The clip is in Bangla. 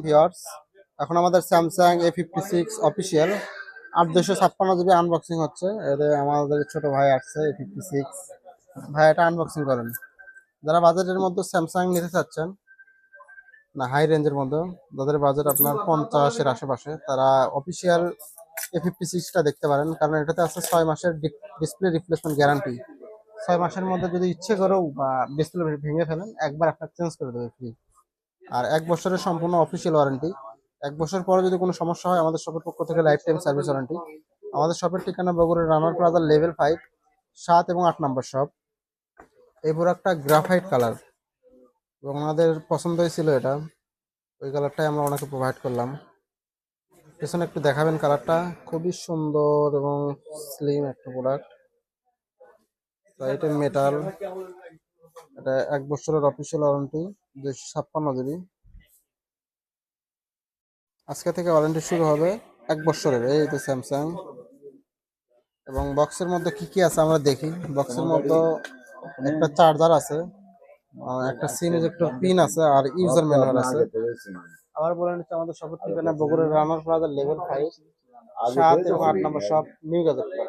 ভিউয়ার্স, এখন আমাদের Samsung A56 official 8256 GB unboxing হচ্ছে। এদের আমাদের ছোট ভাই আসছে A56 ভাই, এটা আনবক্সিং করেন। যারা বাজেটের মধ্যে স্যামসাং নিতে চাচ্ছেন, না হাই রেঞ্জের মধ্যে, যাদের বাজেট আপনার 50-এর আশেপাশে, তারা অফিসিয়াল A56টা দেখতে পারেন। কারণ এটাতে আছে 6 মাসের ডিসপ্লে রিপ্লেসমেন্ট গ্যারান্টি। 6 মাসের মধ্যে যদি ইচ্ছে করেও বা ডিসপ্লে ভেঙে ফেলেন, একবার আপনার চেঞ্জ করে দেবে ফ্রি। আর 1 বছরের সম্পূর্ণ অফিসিয়াল ওয়ারেন্টি। 1 বছর পরে যদি কোনো সমস্যা হয়, আমাদের শপের পক্ষ থেকে লাইফ টাইম সার্ভিস ওয়ারেন্টি। আমাদের শপের ঠিকানা বগুড়া রানার প্লাজার লেভেল 5, 7 এবং 8 নম্বর শপ। এই প্রোডাক্টটা গ্রাফাইট কালার এবং আমাদের পছন্দ হয়েছিল এটা, ওই কালারটাই আমরা ওনাকে প্রোভাইড করলাম। পেছনে একটু দেখাবেন, কালারটা খুবই সুন্দর এবং স্লিম একটা প্রোডাক্ট। এটা মেটাল, এটা 1 বছরের অফিসিয়াল ওয়ারেন্টি, 256 জিবি। আজকে থেকে ওয়ারেন্টি শুরু হবে 1 বছরের। এই তো স্যামসাং। এবং বক্সের মধ্যে কি কি আছে আমরা দেখি। বক্সের মধ্যে একটা চার্জার আছে, একটা সিম ইজেক্টর পিন আছে, আর ইউজার ম্যানুয়াল আছে। আবার বলে নিচ্ছি, আমাদের শপের ঠিকানা বগুড়া রানার প্লাজা লেভেল 5, 7 এবং 8 নম্বর শপ, নিউ গাজীপুর।